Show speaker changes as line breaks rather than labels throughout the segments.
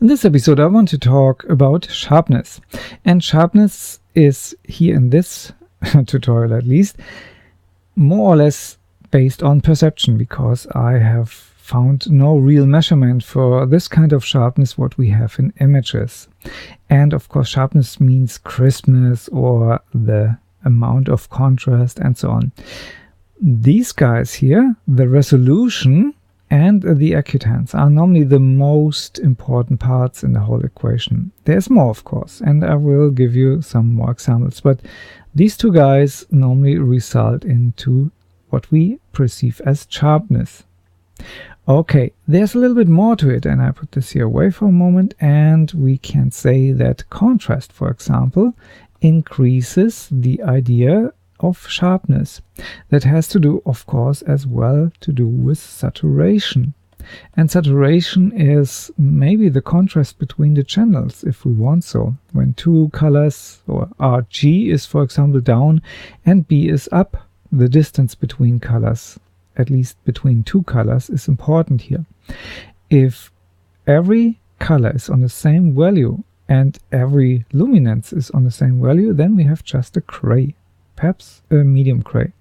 In this episode I want to talk about sharpness. And sharpness is, here in this tutorial at least, more or less based on perception, because I have found no real measurement for this kind of sharpness what we have in images. And of course sharpness means crispness or the amount of contrast and so on. These guys here, the resolution and the acutance, are normally the most important parts in the whole equation. There's more, of course, and I will give you some more examples, but these two guys normally result into what we perceive as sharpness. Okay, there's a little bit more to it, and I put this here away for a moment, and we can say that contrast, for example, increases the idea of sharpness. That has to do, of course, as well to do with saturation. And saturation is maybe the contrast between the channels, if we want so. When two colors, or RG is for example down and B is up, the distance between colors, at least between two colors, is important here. If every color is on the same value and every luminance is on the same value, then we have just a gray, perhaps a medium gray.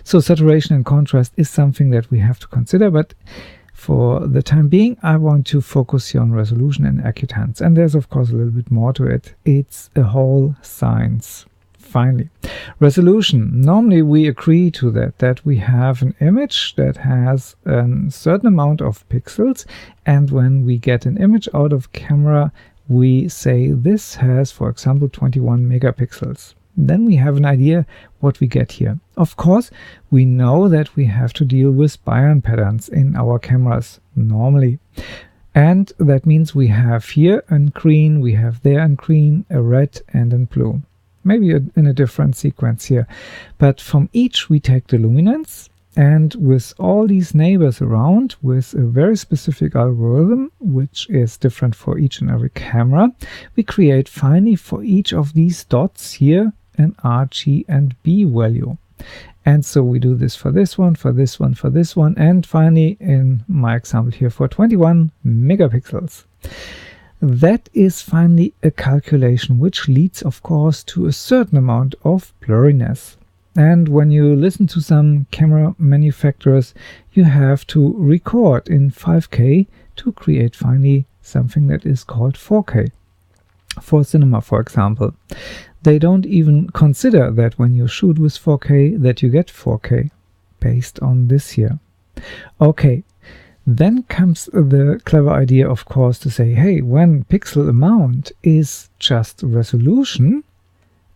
So saturation and contrast is something that we have to consider, but for the time being I want to focus here on resolution and acutance. And there's of course a little bit more to it. It's a whole science. Finally, resolution. Normally we agree to that we have an image that has a certain amount of pixels, and when we get an image out of camera we say this has, for example, 21 megapixels. Then we have an idea what we get here. Of course, we know that we have to deal with bion patterns in our cameras normally. And that means we have here a green, we have there a green, a red and a blue. Maybe in a different sequence here. But from each we take the luminance, and with all these neighbors around, with a very specific algorithm, which is different for each and every camera, we create finally for each of these dots here an RG and B value. And so we do this for this one, for this one, for this one, and finally in my example here for 21 megapixels. That is finally a calculation which leads of course to a certain amount of blurriness. And when you listen to some camera manufacturers, you have to record in 5K to create finally something that is called 4K. For cinema, for example, they don't even consider that when you shoot with 4K that you get 4K based on this here. Okay, then comes the clever idea, of course, to say, hey, when pixel amount is just resolution,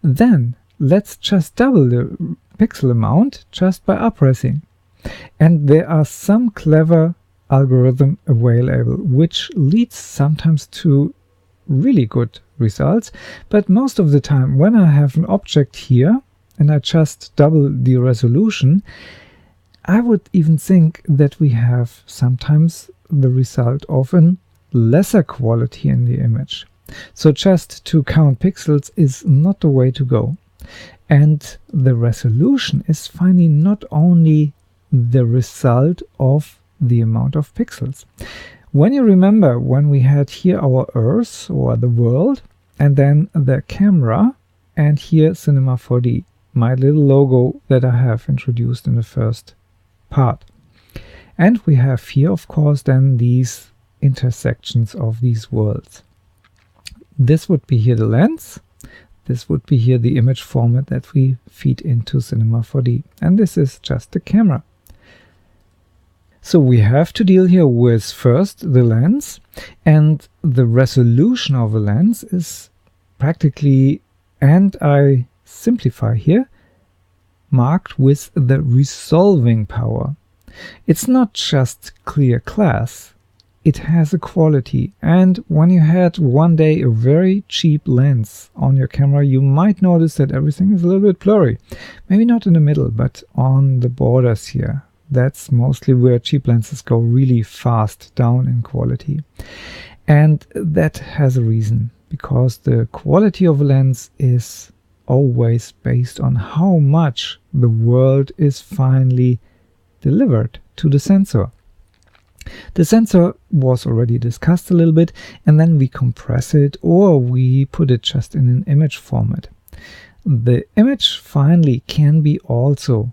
then let's just double the pixel amount just by upressing. And there are some clever algorithm available, which leads sometimes to really good results, but most of the time when I have an object here and I just double the resolution, I would even think that we have sometimes the result of a lesser quality in the image. So just to count pixels is not the way to go. And the resolution is finally not only the result of the amount of pixels. When you remember when we had here our Earth or the world, and then the camera, and here Cinema 4D, my little logo that I have introduced in the first part. And we have here of course then these intersections of these worlds. This would be here the lens, this would be here the image format that we feed into Cinema 4D, and this is just the camera. So we have to deal here with first the lens, and the resolution of a lens is practically, and I simplify here, marked with the resolving power. It's not just clear glass, it has a quality, and when you had one day a very cheap lens on your camera, you might notice that everything is a little bit blurry. Maybe not in the middle, but on the borders here. That's mostly where cheap lenses go really fast down in quality. And that has a reason, because the quality of a lens is always based on how much the world is finally delivered to the sensor. The sensor was already discussed a little bit, and then we compress it or we put it just in an image format. The image finally can be also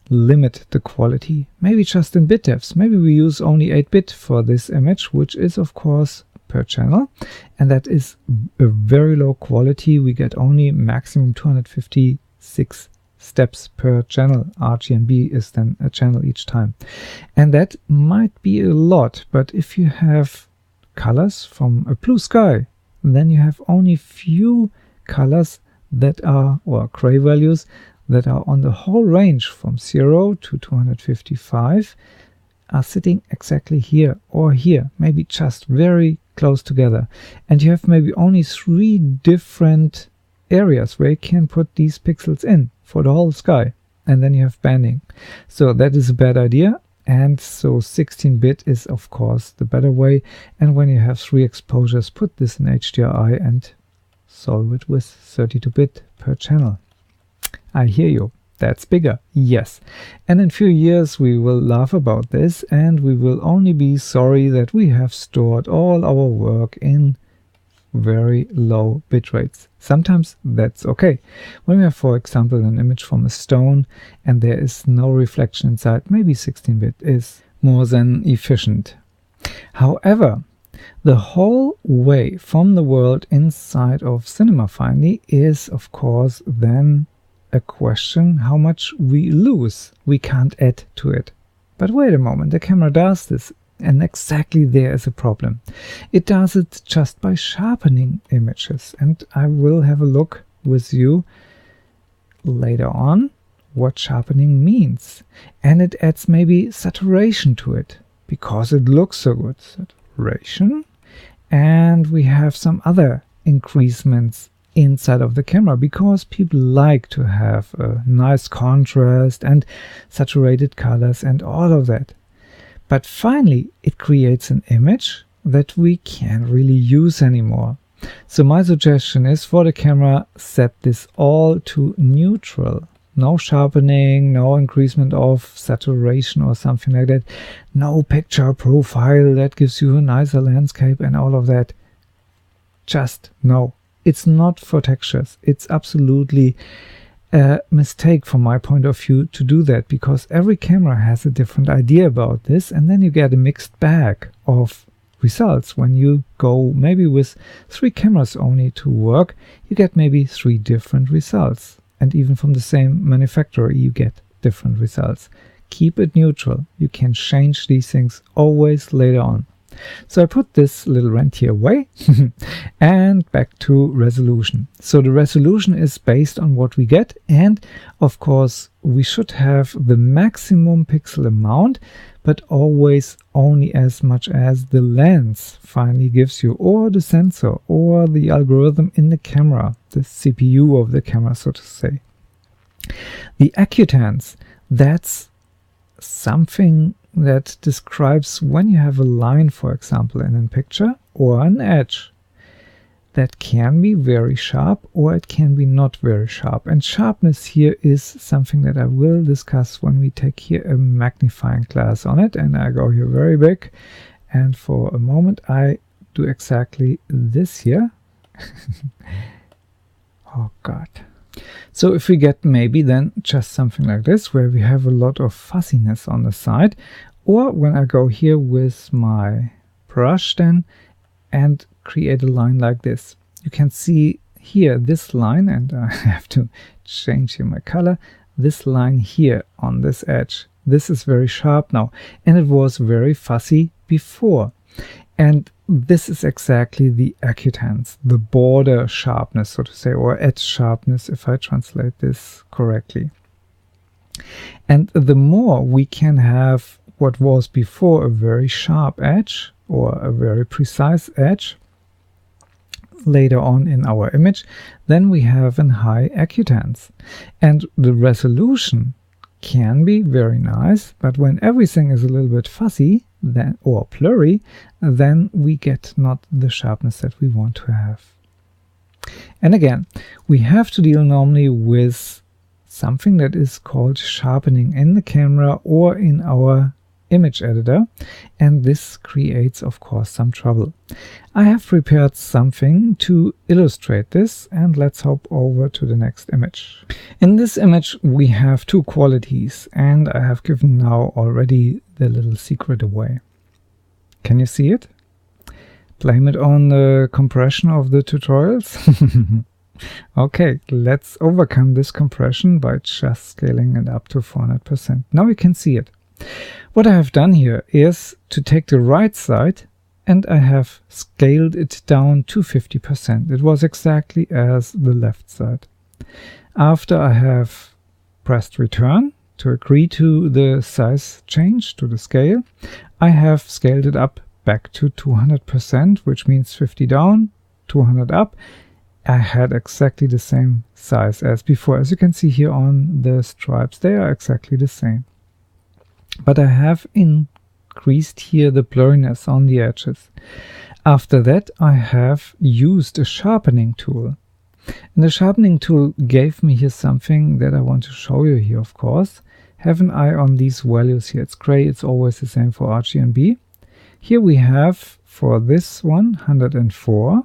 limit the quality, maybe just in bit depths. Maybe we use only 8-bit for this image, which is of course per channel, and that is a very low quality. We get only maximum 256 steps per channel. RGB is then a channel each time, and that might be a lot, but if you have colors from a blue sky, then you have only few colors that are, or gray values, that are on the whole range from 0 to 255 are sitting exactly here or here, maybe just very close together, and you have maybe only 3 different areas where you can put these pixels in for the whole sky, and then you have banding. So that is a bad idea, and so 16-bit is of course the better way. And when you have 3 exposures, put this in HDRI and solve it with 32-bit per channel. I hear you. That's bigger. Yes. And in few years we will laugh about this, and we will only be sorry that we have stored all our work in very low bit rates. Sometimes that's okay. When we have, for example, an image from a stone and there is no reflection inside, maybe 16-bit is more than efficient. However, the whole way from the world inside of cinema finally is of course then a question how much we lose. We can't add to it. But wait a moment, the camera does this, and exactly there is a problem. It does it just by sharpening images, and I will have a look with you later on what sharpening means. And it adds maybe saturation to it because it looks so good. Saturation. And we have some other increasements inside of the camera because people like to have a nice contrast and saturated colors and all of that. But finally it creates an image that we can't really use anymore. So my suggestion is for the camera, set this all to neutral. No sharpening, no increasement of saturation or something like that. No picture profile that gives you a nicer landscape and all of that. Just no. It's not for textures. It's absolutely a mistake from my point of view to do that, because every camera has a different idea about this, and then you get a mixed bag of results. When you go maybe with 3 cameras only to work, you get maybe 3 different results, and even from the same manufacturer you get different results. Keep it neutral. You can change these things always later on. So I put this little rant here away and back to resolution. So the resolution is based on what we get, and of course we should have the maximum pixel amount, but always only as much as the lens finally gives you, or the sensor, or the algorithm in the camera, the CPU of the camera, so to say. The acutance, that's something that describes when you have a line, for example, in a picture, or an edge that can be very sharp or it can be not very sharp. And sharpness here is something that I will discuss when we take here a magnifying glass on it, and I go here very big, and for a moment I do exactly this here. Oh god. So if we get maybe then just something like this, where we have a lot of fuzziness on the side, or when I go here with my brush then and create a line like this, you can see here this line, and I have to change here my color, this line here on this edge. This is very sharp now, and it was very fuzzy before. And this is exactly the acutance, the border sharpness, so to say, or edge sharpness, if I translate this correctly. And the more we can have what was before a very sharp edge or a very precise edge later on in our image, then we have a high acutance. And the resolution can be very nice, but when everything is a little bit fuzzy then, or blurry, then we get not the sharpness that we want to have. And again, we have to deal normally with something that is called sharpening in the camera or in our image editor, and this creates, of course, some trouble. I have prepared something to illustrate this, and let's hop over to the next image. In this image we have two qualities, and I have given now already the little secret away. Can you see it? Blame it on the compression of the tutorials? Okay, let's overcome this compression by just scaling it up to 400%. Now you can see it. What I have done here is to take the right side and I have scaled it down to 50%. It was exactly as the left side. After I have pressed return to agree to the size change, to the scale, I have scaled it up back to 200%, which means 50 down, 200 up. I had exactly the same size as before. As you can see here on the stripes, they are exactly the same. But I have increased here the blurriness on the edges. After that, I have used a sharpening tool. And the sharpening tool gave me here something that I want to show you here, of course. Have an eye on these values here. It's gray, it's always the same for RGB. Here we have, for this one, 104.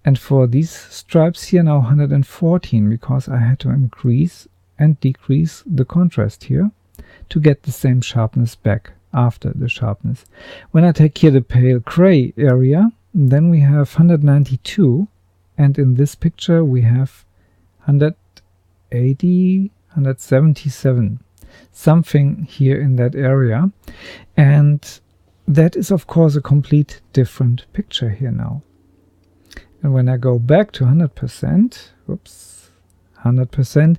And for these stripes here now 114, because I had to increase and decrease the contrast here to get the same sharpness back after the sharpness. When I take here the pale gray area, then we have 192, and in this picture we have 180, 177, something here in that area. And that is of course a complete different picture here now. And when I go back to 100%, whoops, 100%,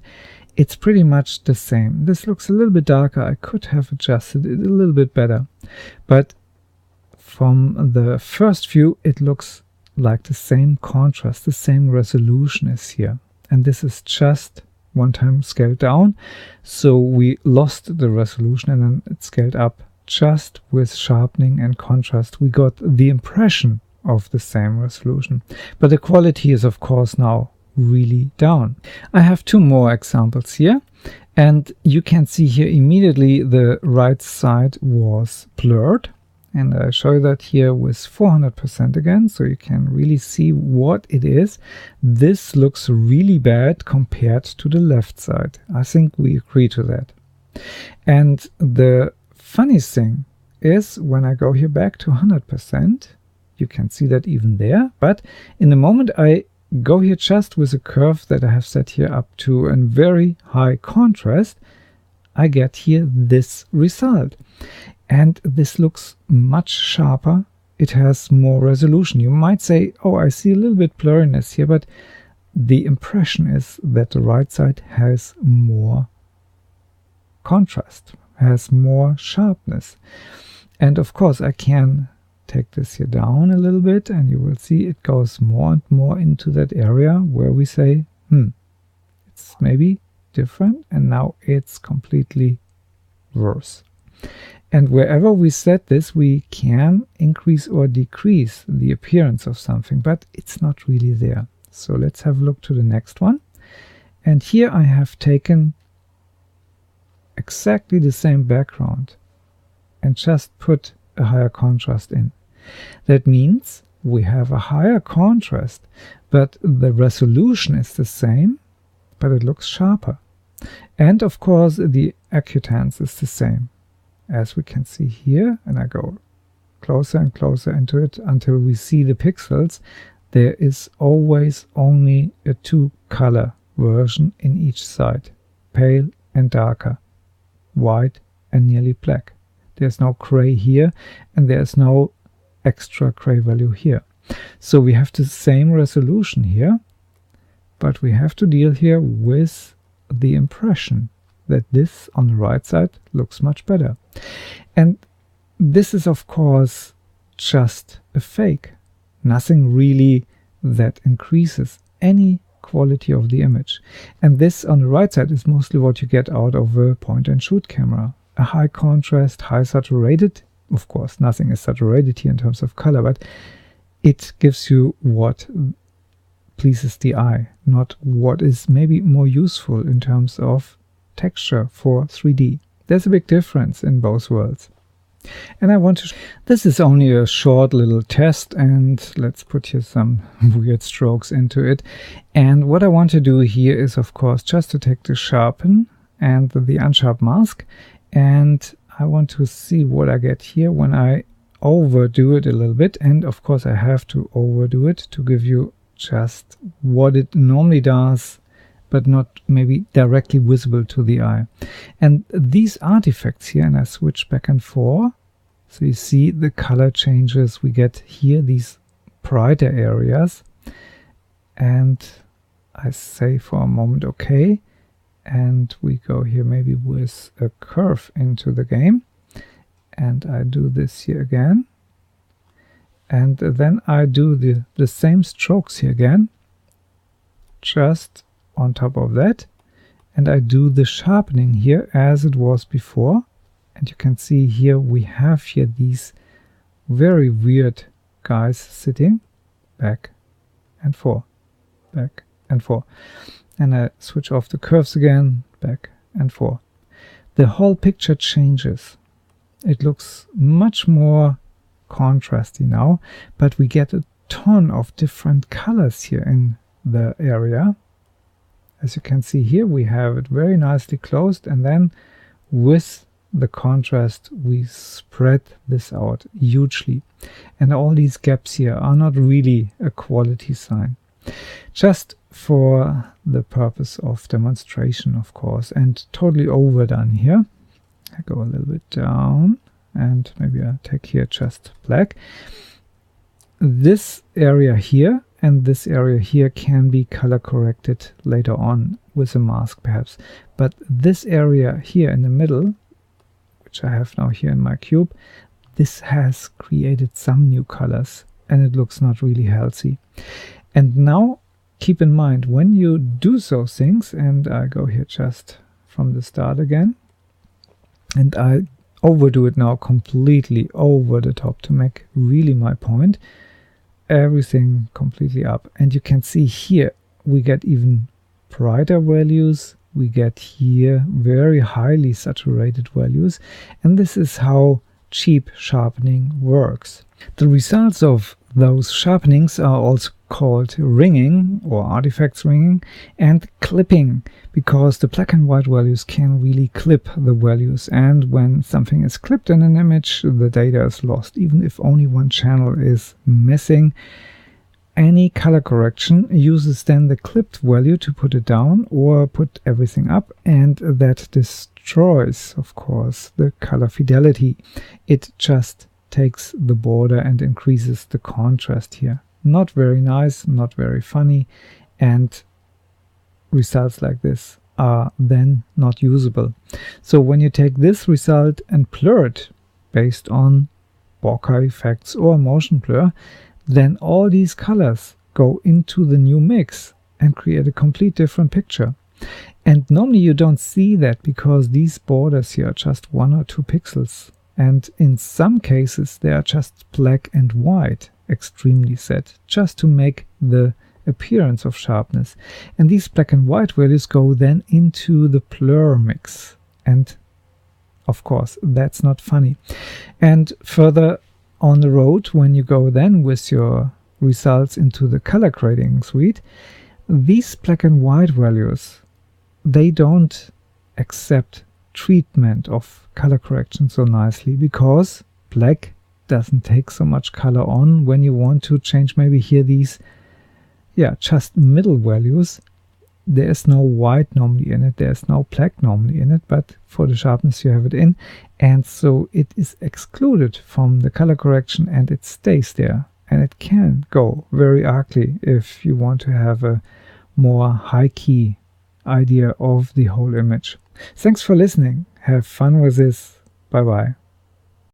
it's pretty much the same. This looks a little bit darker. I could have adjusted it a little bit better. But from the first view, it looks like the same contrast, the same resolution is here. And this is just one time scaled down. So we lost the resolution and then it scaled up. Just with sharpening and contrast, we got the impression of the same resolution, but the quality is of course now really down. I have two more examples here, and you can see here immediately the right side was blurred, and I show you that here with 400% again, so you can really see what it is. This looks really bad compared to the left side. I think we agree to that. And the funny thing is, when I go here back to 100%, you can see that even there, but in the moment I go here just with a curve that I have set here up to a very high contrast, I get here this result. And this looks much sharper. It has more resolution. You might say, oh, I see a little bit blurriness here, but the impression is that the right side has more contrast, has more sharpness. And of course I can take this here down a little bit, and you will see it goes more and more into that area where we say, it's maybe different, and now it's completely worse. And wherever we set this, we can increase or decrease the appearance of something, but it's not really there. So let's have a look to the next one. And here I have taken exactly the same background and just put a higher contrast in. That means we have a higher contrast, but the resolution is the same, but it looks sharper. And of course the occupance is the same, as we can see here. And I go closer and closer into it until we see the pixels. There is always only a two-color version in each side, pale and darker, white and nearly black. There's no gray here, and there's no extra gray value here. So we have the same resolution here, but we have to deal here with the impression that this on the right side looks much better. And this is of course just a fake. Nothing really that increases any quality of the image. And this on the right side is mostly what you get out of a point and shoot camera. A high contrast, high saturated. Of course, nothing is saturated here in terms of color, but it gives you what pleases the eye, not what is maybe more useful in terms of texture for 3D. There's a big difference in both worlds. And I want to, this is only a short little test, and let's put here some weird strokes into it. And what I want to do here is, of course, just to take the sharpen and the unsharp mask, and I want to see what I get here when I overdo it a little bit. And of course I have to overdo it to give you just what it normally does, but not maybe directly visible to the eye. And these artifacts here, and I switch back and forth, so you see the color changes. We get here these brighter areas, and I say for a moment okay, and we go here maybe with a curve into the game, and I do this here again, and then I do the same strokes here again, just on top of that, and I do the sharpening here as it was before. And you can see here we have here these very weird guys sitting back and forth, back and forth. And I switch off the curves again, back and forth. The whole picture changes. It looks much more contrasty now, but we get a ton of different colors here in the area. As you can see here, we have it very nicely closed, and then with the contrast we spread this out hugely. And all these gaps here are not really a quality sign. Just for the purpose of demonstration, of course, and totally overdone here. I go a little bit down, and maybe I take here just black. This area here and this area here can be color corrected later on with a mask perhaps, but this area here in the middle, which I have now here in my cube, this has created some new colors and it looks not really healthy. And now keep in mind, when you do those things, and I go here just from the start again, and I overdo it now completely over the top to make really my point, everything completely up. And you can see here we get even brighter values, we get here very highly saturated values, and this is how cheap sharpening works. The results of those sharpenings are also called ringing or artifacts ringing and clipping, because the black and white values can really clip the values, and when something is clipped in an image, the data is lost, even if only one channel is missing. Any color correction uses then the clipped value to put it down or put everything up, and that destroys, of course, the color fidelity. It just takes the border and increases the contrast here. Not very nice, not very funny, and results like this are then not usable. So when you take this result and blur it based on bokeh effects or motion blur, then all these colors go into the new mix and create a complete different picture. And normally you don't see that because these borders here are just 1 or 2 pixels. And in some cases they are just black and white, extremely set, just to make the appearance of sharpness. And these black and white values go then into the blur mix. And of course, that's not funny. And further on the road, when you go then with your results into the color grading suite, these black and white values, they don't accept treatment of color correction so nicely, because black doesn't take so much color on. When you want to change maybe here these just middle values, there is no white normally in it, there's no black normally in it, but for the sharpness you have it in, and so it is excluded from the color correction and it stays there, and it can go very ugly if you want to have a more high key idea of the whole image. Thanks for listening, have fun with this, bye bye.